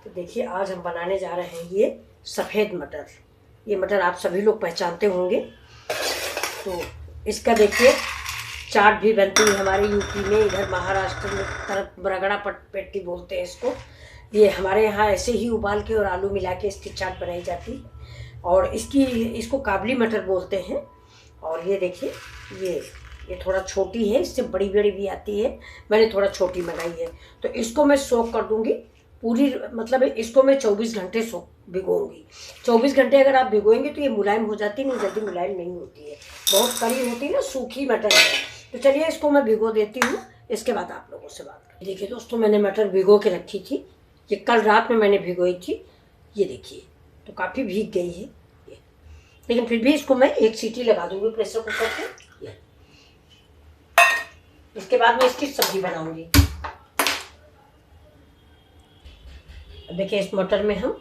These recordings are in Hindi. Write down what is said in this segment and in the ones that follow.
तो देखिए आज हम बनाने जा रहे हैं ये सफ़ेद मटर। ये मटर आप सभी लोग पहचानते होंगे। तो इसका देखिए चाट भी बनती है हमारे यूपी में, इधर महाराष्ट्र में तरफ बरगड़ा पेट्टी बोलते हैं इसको। ये हमारे यहाँ ऐसे ही उबाल के और आलू मिला के इसकी चाट बनाई जाती है। और इसको काबली मटर बोलते हैं। और ये देखिए ये थोड़ा छोटी है, इससे बड़ी बड़ी भी आती है, मैंने थोड़ा छोटी मंगाई है। तो इसको मैं सोक कर दूंगी पूरी, मतलब इसको मैं 24 घंटे भिगोऊंगी। 24 घंटे अगर आप भिगोएंगे तो ये मुलायम हो जाती है, नहीं जल्दी मुलायम नहीं होती है, बहुत कड़ी होती है ना, सूखी मटर है। तो चलिए इसको मैं भिगो देती हूँ, इसके बाद आप लोगों से बात करें। देखिए दोस्तों, मैंने मटर भिगो के रखी थी, ये कल रात में मैंने भिगोई थी। ये देखिए तो काफ़ी भीग गई है ये, लेकिन फिर भी इसको मैं एक सीटी लगा दूंगी प्रेशर कुकर पे। इसके बाद मैं इसकी सब्जी बनाऊंगी। देखिए इस मटर में हम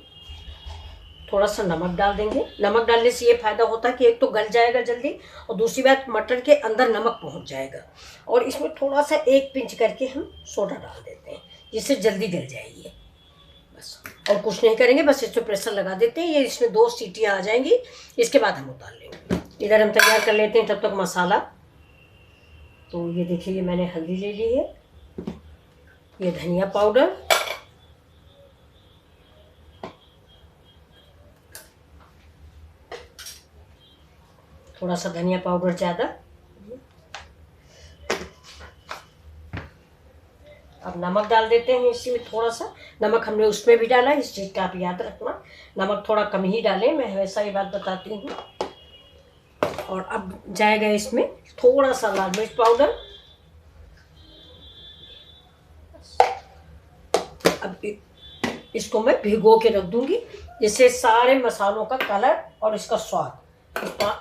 थोड़ा सा नमक डाल देंगे। नमक डालने से ये फायदा होता है कि एक तो गल जाएगा जल्दी, और दूसरी बात मटर के अंदर नमक पहुंच जाएगा। और इसमें थोड़ा सा एक पिंच करके हम सोडा डाल देते हैं, जिससे जल्दी गल जाएगी। बस और कुछ नहीं करेंगे, बस इसमें प्रेशर लगा देते हैं। ये इसमें 2 सीटियाँ आ जाएंगी, इसके बाद हम उतार लेंगे। इधर हम तैयार कर लेते हैं तब तक मसाला। तो ये देखिए ये मैंने हल्दी ले ली है, ये धनिया पाउडर, थोड़ा सा धनिया पाउडर ज़्यादा। अब नमक डाल देते हैं इसी में, थोड़ा सा नमक हमने उसमें भी डाला, इस चीज़ का आप याद रखना, नमक थोड़ा कम ही डालें, मैं हमेशा ये बात बताती हूँ। और अब जाएगा इसमें थोड़ा सा लाल मिर्च पाउडर। अब इसको मैं भिगो के रख दूंगी, जिससे सारे मसालों का कलर और इसका स्वाद इसका।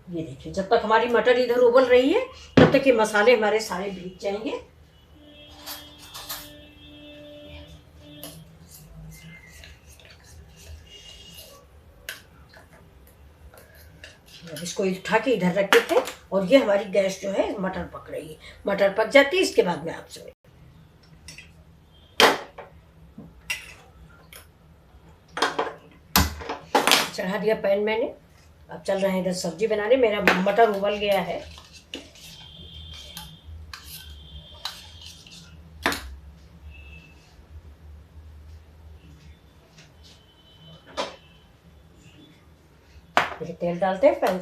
ये देखिए जब तक हमारी मटर इधर उबल रही है तब तक ये मसाले हमारे सारे भीग जाएंगे। इसको उठा के इधर रख देते हैं, और ये हमारी गैस जो है मटर पक रही है। मटर पक जाती है, इसके बाद में आपसे चढ़ा दिया पैन मैंने। अब चल रहे हैं इधर सब्जी बनाने। मेरा मटर उबल गया है। तेल डालते हैं पैन।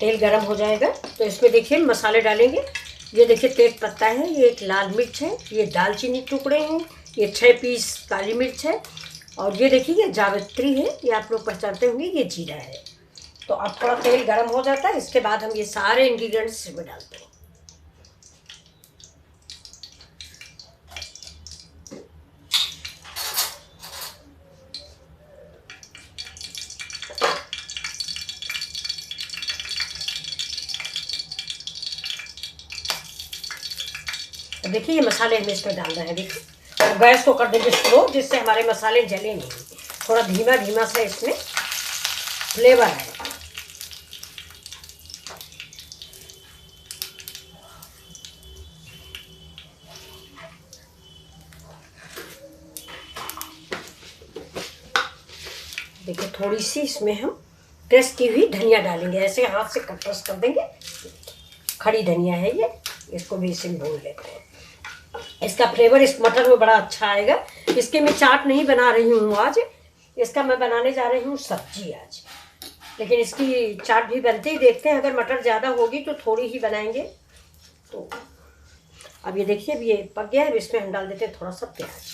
तेल गरम हो जाएगा तो इसमें देखिए मसाले डालेंगे। ये देखिए तेज पत्ता है, ये एक लाल मिर्च है, ये दालचीनी टुकड़े हैं, ये 6 पीस काली मिर्च है, और ये देखिए ये जावित्री है, ये आप लोग पहचानते होंगे, ये जीरा है। तो अब थोड़ा तेल गरम हो जाता है, इसके बाद हम ये सारे इंग्रेडिएंट्स इसमें डालते हैं। देखिए ये मसाले हमें इसमें डाल रहे हैं। देखिए और गैस को कर देंगे स्लो, जिससे हमारे मसाले जले नहीं। थोड़ा धीमा धीमा सा इसमें फ्लेवर है। देखिए थोड़ी सी इसमें हम क्रश की हुई धनिया डालेंगे, ऐसे हाथ से कट कर देंगे। खड़ी धनिया है ये, इसको भी इसे भून लेते हैं। इसका फ्लेवर इस मटर में बड़ा अच्छा आएगा। इसके मैं चाट नहीं बना रही हूँ आज, इसका मैं बनाने जा रही हूँ सब्जी आज, लेकिन इसकी चाट भी बनती ही। देखते हैं, अगर मटर ज़्यादा होगी तो थोड़ी ही बनाएंगे। तो अब ये देखिए अब ये पक गया है। इसमें हम डाल देते हैं थोड़ा सा प्याज,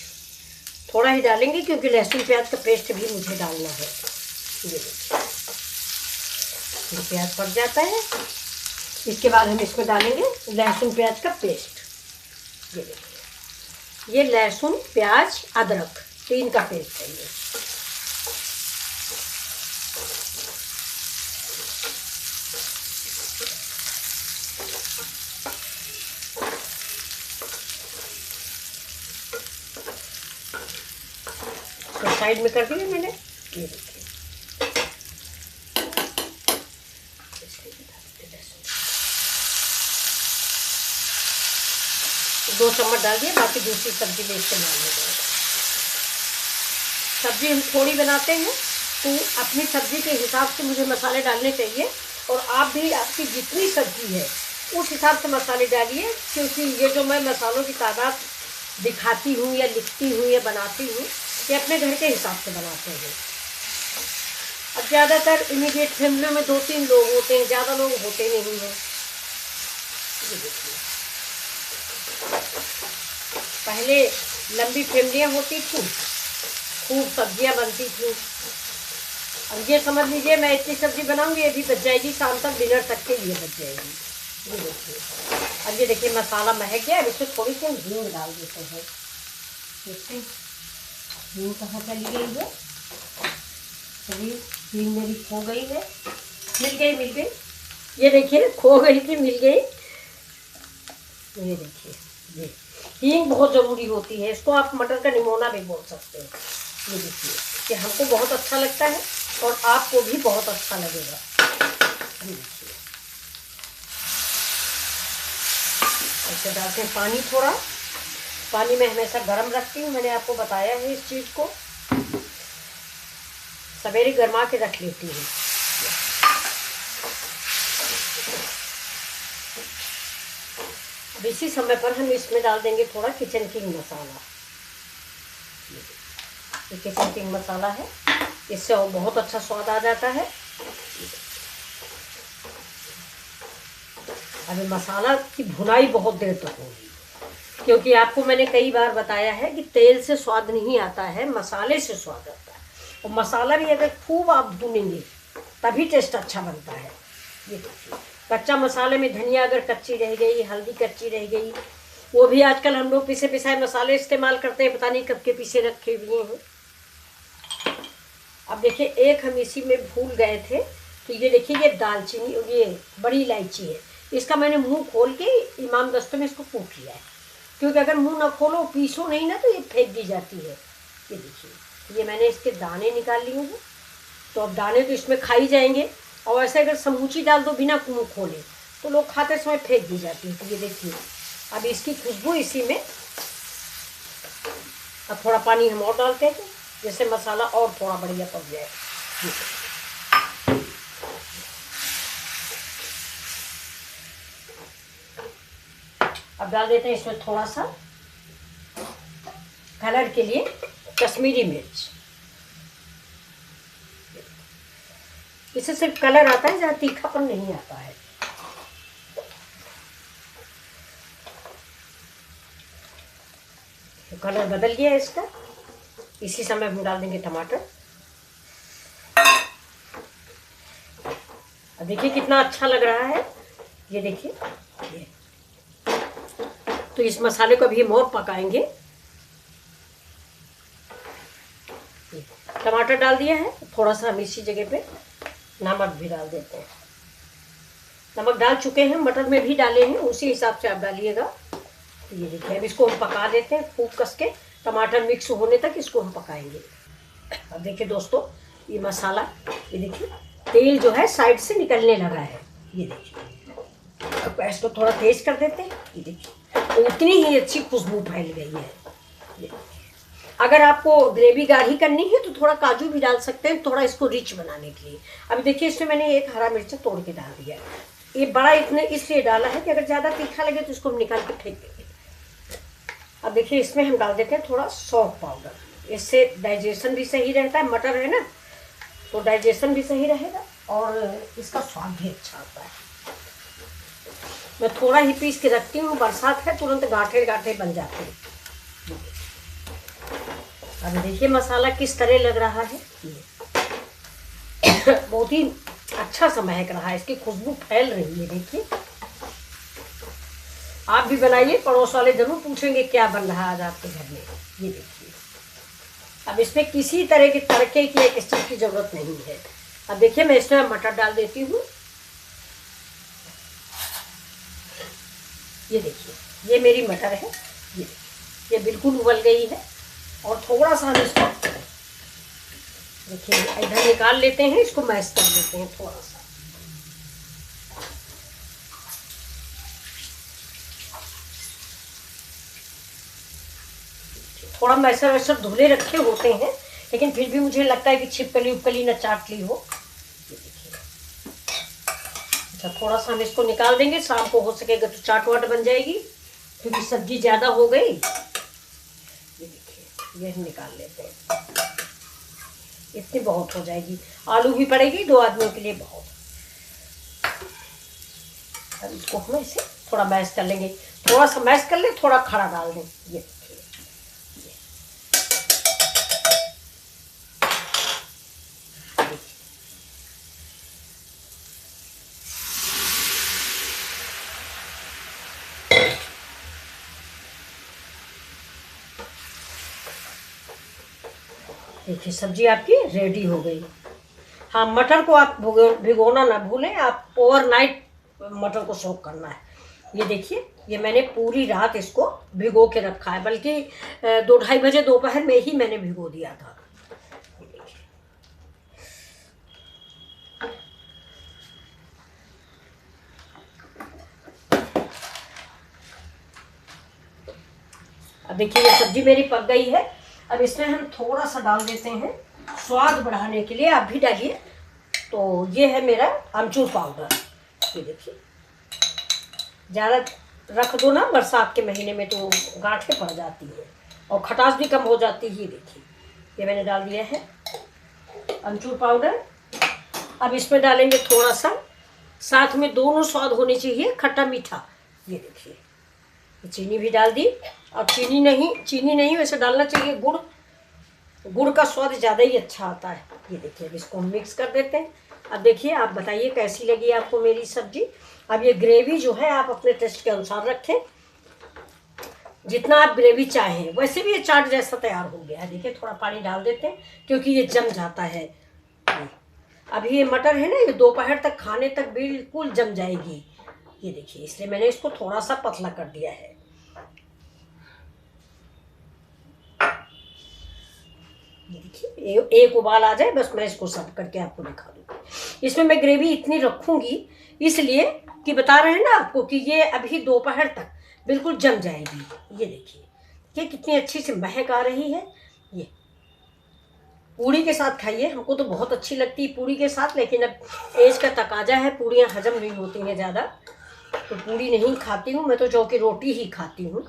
थोड़ा ही डालेंगे क्योंकि लहसुन प्याज का पेस्ट भी मुझे डालना है। ये प्याज पक जाता है, इसके बाद हम इसमें डालेंगे लहसुन प्याज का पेस्ट। ये देखिए, ये लहसुन, प्याज, अदरक 3 का पेस्ट है ये। तो साइड में कर दिया मैंने। ये देखिए, 2 चम्मच डाल दिया, बाकी दूसरी सब्जी में इस्तेमाल हो जाएगा। सब्जी हम थोड़ी बनाते हैं तो अपनी सब्जी के हिसाब से मुझे मसाले डालने चाहिए, और आप भी आपकी जितनी सब्जी है उस हिसाब से मसाले डालिए, क्योंकि ये जो मैं मसालों की तादाद दिखाती हूँ या लिखती हूँ या बनाती हूँ, ये अपने घर के हिसाब से बनाते हैं। अब ज़्यादातर इमीडिएट फैमिली में 2-3 लोग होते हैं, ज़्यादा लोग होते नहीं हैं। ये देखिए, पहले लंबी फैमिलियाँ होती थी, खूब सब्जियाँ बनती थी। अब ये समझ लीजिए मैं इतनी सब्जी बनाऊंगी, अभी बच जाएगी, शाम तक डिनर तक के लिए बच जाएगी। ये देखिए, अब ये देखिए मसाला महक गया। अब इसमें थोड़ी सी हींग डाल देते हैं। देखते हींग कहाँ चली गई है? चलिए, हींग मेरी खो गई है। मिल गई। ये देखिए, खो गई थी, मिल गई। ये देखिए, ये हींग बहुत ज़रूरी होती है। इसको आप मटर का निमोना भी बोल सकते हैं। ये देखिए, कि हमको बहुत अच्छा लगता है और आपको भी बहुत अच्छा लगेगा। ये देखिए, ऐसे डालते हैं पानी थोड़ा। पानी मैं हमेशा गर्म रखती हूँ, मैंने आपको बताया है इस चीज़ को। सवेरे गर्मा के रख लेती हूँ। अब इसी समय पर हम इसमें डाल देंगे थोड़ा किचन किंग मसाला। ये किचन किंग मसाला है, इससे और बहुत अच्छा स्वाद आ जाता है। अभी मसाला की भुनाई बहुत देर तक होगी, क्योंकि आपको मैंने कई बार बताया है कि तेल से स्वाद नहीं आता है, मसाले से स्वाद आता है। और मसाला भी अगर खूब आप भूनेंगे तभी टेस्ट अच्छा बनता है। ये देखिए, कच्चा मसाले में धनिया अगर कच्ची रह गई, हल्दी कच्ची रह गई, वो भी आजकल हम लोग पिसे पिसाए मसाले इस्तेमाल करते हैं, पता नहीं कब के पीसे रखे हुए हैं। अब देखिए, एक हम इसी में भूल गए थे, तो ये देखिए, ये दालचीनी, ये बड़ी इलायची है। इसका मैंने मुंह खोल के इमाम दस्तों में इसको कूट लिया है, क्योंकि अगर मुंह ना खोलो, पीसो नहीं ना, तो ये फेंक दी जाती है। ये देखिए, ये मैंने इसके दाने निकाल लिए हैं। तो अब दाने तो इसमें खाई जाएंगे, और ऐसे अगर समूची डाल दो बिना मुंह खोले तो लोग खाते समय फेंक दी जाती है। तो ये देखिए, अब इसकी खुशबू इसी में। अब थोड़ा पानी हम और डालते हैं, जैसे मसाला और थोड़ा बढ़िया पक जाए। अब डाल देते हैं इसमें थोड़ा सा कलर के लिए कश्मीरी मिर्च। इससे सिर्फ कलर आता है, ज़्यादा तीखापन नहीं आता है। तो कलर बदल गया इसका। इसी समय हम डाल देंगे टमाटर। अब देखिए कितना अच्छा लग रहा है। ये देखिए, ये तो इस मसाले को अभी हम और पकाएंगे। टमाटर डाल दिया है, थोड़ा सा हम इसी जगह पे नमक भी डाल देते हैं। नमक डाल चुके हैं, मटर में भी डाले हैं, उसी हिसाब से आप डालिएगा। तो ये देखिए, अब इसको हम पका देते हैं खूब कस के। टमाटर मिक्स होने तक इसको हम पकाएंगे। अब देखिए दोस्तों, ये मसाला, ये देखिए तेल जो है साइड से निकलने लगा है। ये देखिए, अब गैस को थोड़ा तेज कर देते हैं। ये देखिए, तो उतनी ही अच्छी खुशबू फैल गई है। ये अगर आपको ग्रेवी गाढ़ी करनी है तो थोड़ा काजू भी डाल सकते हैं, थोड़ा इसको रिच बनाने के लिए। अभी देखिए, इसमें मैंने एक हरा मिर्च तोड़ के डाल दिया। ये बड़ा इतने इसलिए डाला है कि अगर ज़्यादा तीखा लगे तो इसको हम निकाल के फेंक देंगे। अब देखिए, इसमें हम डाल देते हैं थोड़ा सौंफ पाउडर। इससे डाइजेशन भी सही रहता है, मटर है ना, तो डाइजेशन भी सही रहेगा और इसका स्वाद भी अच्छा आता है। मैं थोड़ा ही पीस के रखती हूँ, बरसात है, तुरंत गांठे गांठे बन जाते हैं। अब देखिए मसाला किस तरह लग रहा है। बहुत ही अच्छा सा महक रहा है, इसकी खुशबू फैल रही है। देखिए, आप भी बनाइए, पड़ोस वाले जरूर पूछेंगे क्या बन रहा है आज आपके घर में। ये देखिए, अब इसमें किसी तरह के तड़के की या किसी चीज़ की ज़रूरत नहीं है। अब देखिए मैं इसमें मटर डाल देती हूँ। ये देखिए, ये मेरी मटर है, ये देखिए, ये बिल्कुल उबल गई है। और थोड़ा सा हम इसको देखिए इधर निकाल लेते हैं, इसको मैश कर लेते हैं थोड़ा सा। थोड़ा मैसर वैसर धुले रखे होते हैं, लेकिन फिर भी मुझे लगता है कि छिपकली उपकली न चाट ली हो। ये देखिए, अच्छा थोड़ा सा हम इसको निकाल देंगे, शाम को हो सकेगा तो चाट वाट बन जाएगी, क्योंकि सब्जी ज़्यादा हो गई। ये देखिए, ये हम निकाल लेते हैं, इतनी बहुत हो जाएगी। आलू भी पड़ेगी, 2 आदमियों के लिए बहुत। अब इसको हम इसे थोड़ा मैश कर लेंगे, थोड़ा सा मैश कर ले, थोड़ा खड़ा डाल दें। ये देखिए, सब्जी आपकी रेडी हो गई। हाँ, मटर को आप भिगोना ना भूलें, आप ओवरनाइट मटर को सोक करना है। ये देखिए, ये मैंने पूरी रात इसको भिगो के रखा है, बल्कि 2-2:30 बजे दोपहर में ही मैंने भिगो दिया था। अब देखिए, ये सब्जी मेरी पक गई है। अब इसमें हम थोड़ा सा डाल देते हैं स्वाद बढ़ाने के लिए, आप भी डालिए। तो ये है मेरा अमचूर पाउडर। ये देखिए, ज़्यादा रख दो ना बरसात के महीने में तो गांठें पड़ जाती है और खटास भी कम हो जाती है। ये देखिए, ये मैंने डाल दिया है अमचूर पाउडर। अब इसमें डालेंगे थोड़ा सा, साथ में दोनों स्वाद होने चाहिए, खट्टा मीठा। ये देखिए, चीनी भी डाल दी। और चीनी नहीं वैसे डालना चाहिए गुड़ का स्वाद ज़्यादा ही अच्छा आता है। ये देखिए, अब इसको मिक्स कर देते हैं। अब देखिए, आप बताइए कैसी लगी आपको मेरी सब्जी। अब ये ग्रेवी जो है आप अपने टेस्ट के अनुसार रखें, जितना आप ग्रेवी चाहें। वैसे भी ये चाट जैसा तैयार हो गया है। देखिए, थोड़ा पानी डाल देते हैं क्योंकि ये जम जाता है। अभी ये मटर है ना, ये दोपहर तक खाने तक बिल्कुल जम जाएगी। ये देखिए, इसलिए मैंने इसको थोड़ा सा पतला कर दिया है। ये देखिए, एक उबाल आ जाए बस, मैं इसको सर्व करके आपको दिखा दूँगी। इसमें मैं ग्रेवी इतनी रखूँगी इसलिए कि बता रहे हैं ना आपको कि ये अभी दोपहर तक बिल्कुल जम जाएगी। ये देखिए, ये कितनी अच्छी सी महक आ रही है। ये पूड़ी के साथ खाइए, हमको तो बहुत अच्छी लगती है पूड़ी के साथ, लेकिन अब एज का तकाजा है, पूड़ियाँ हजम नहीं होती हैं ज़्यादा, तो पूड़ी नहीं खाती हूँ मैं, तो जौ की रोटी ही खाती हूँ।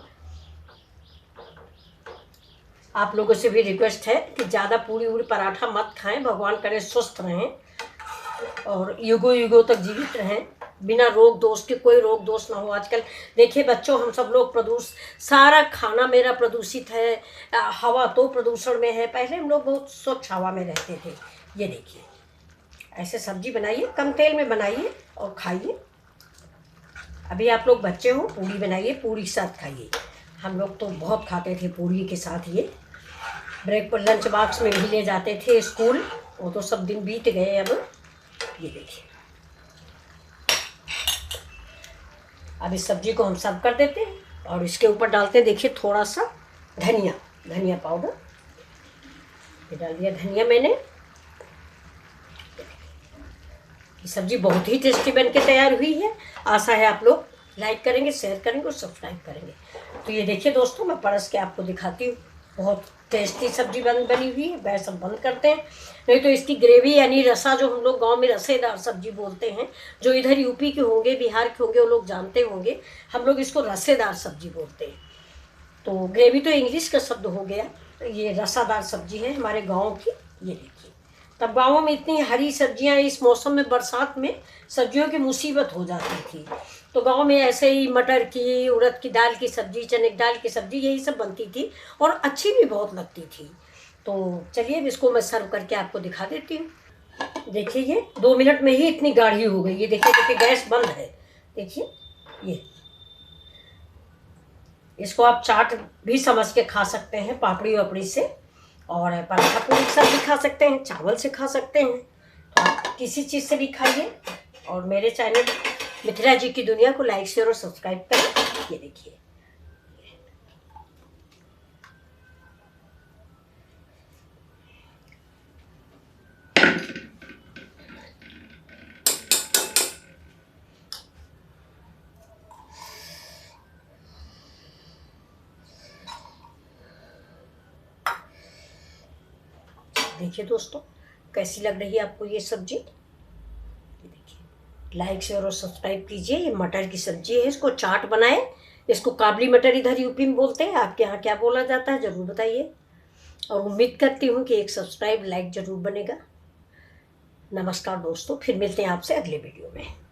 आप लोगों से भी रिक्वेस्ट है कि ज़्यादा पूड़ी पराठा मत खाएं, भगवान करे स्वस्थ रहें और युगों युगों तक जीवित रहें, बिना रोग दोष के, कोई रोग दोष ना हो। आजकल देखिए बच्चों, हम सब लोग सारा खाना मेरा प्रदूषित है, हवा तो प्रदूषण में है। पहले हम लोग बहुत स्वच्छ हवा में रहते थे। ये देखिए, ऐसे सब्जी बनाइए, कम तेल में बनाइए और खाइए। अभी आप लोग बच्चे हो, पूड़ी बनाइए, पूड़ी के साथ खाइए। हम लोग तो बहुत खाते थे पूड़ी के साथ। ये ब्रेक पर लंच बॉक्स में भी ले जाते थे स्कूल, वो तो सब दिन बीत गए अब। ये देखिए, अब इस सब्जी को हम सर्व कर देते हैं और इसके ऊपर डालते हैं, देखिए थोड़ा सा धनिया पाउडर। ये डाल दिया धनिया मैंने। ये सब्जी बहुत ही टेस्टी बन के तैयार हुई है। आशा है आप लोग लाइक करेंगे, शेयर करेंगे और सब्सक्राइब करेंगे। तो ये देखिए दोस्तों, मैं परस के आपको दिखाती हूँ। बहुत टेस्टी सब्जी बनी हुई है। गैस हम बंद करते हैं, नहीं तो इसकी ग्रेवी यानी रसा, जो हम लोग गांव में रसेदार सब्जी बोलते हैं, जो इधर यूपी के होंगे, बिहार के होंगे, वो लोग जानते होंगे, हम लोग इसको रसेदार सब्जी बोलते हैं। तो ग्रेवी तो इंग्लिश का शब्द हो गया, तो ये रसादार सब्जी है हमारे गाँव की। ये देखिए, तब गाँवों में इतनी हरी सब्जियां, इस मौसम में बरसात में सब्जियों की मुसीबत हो जाती थी, तो गांव में ऐसे ही मटर की, उड़द की दाल की सब्जी, चने की दाल की सब्जी, यही सब बनती थी और अच्छी भी बहुत लगती थी। तो चलिए इसको मैं सर्व करके आपको दिखा देती हूँ। देखिए, ये 2 मिनट में ही इतनी गाढ़ी हो गई। ये देखिए, गैस बंद है। देखिए, ये इसको आप चाट भी समझ के खा सकते हैं, पापड़ी वापड़ी से, और पराठा पूरी के साथ भी खा सकते हैं, चावल से खा सकते हैं, तो आप किसी चीज़ से भी खाइए। और मेरे चैनल मिथिला जी की दुनिया को लाइक शेयर और सब्सक्राइब करें। ये देखिए, देखिए दोस्तों कैसी लग रही है आपको ये सब्जी। ये देखिए, लाइक शेयर और सब्सक्राइब कीजिए। ये मटर की सब्जी है, इसको चाट बनाए। इसको काबली मटर इधर यूपी में बोलते हैं, आपके यहाँ क्या बोला जाता है ज़रूर बताइए। और उम्मीद करती हूँ कि एक सब्सक्राइब लाइक ज़रूर बनेगा। नमस्कार दोस्तों, फिर मिलते हैं आपसे अगले वीडियो में।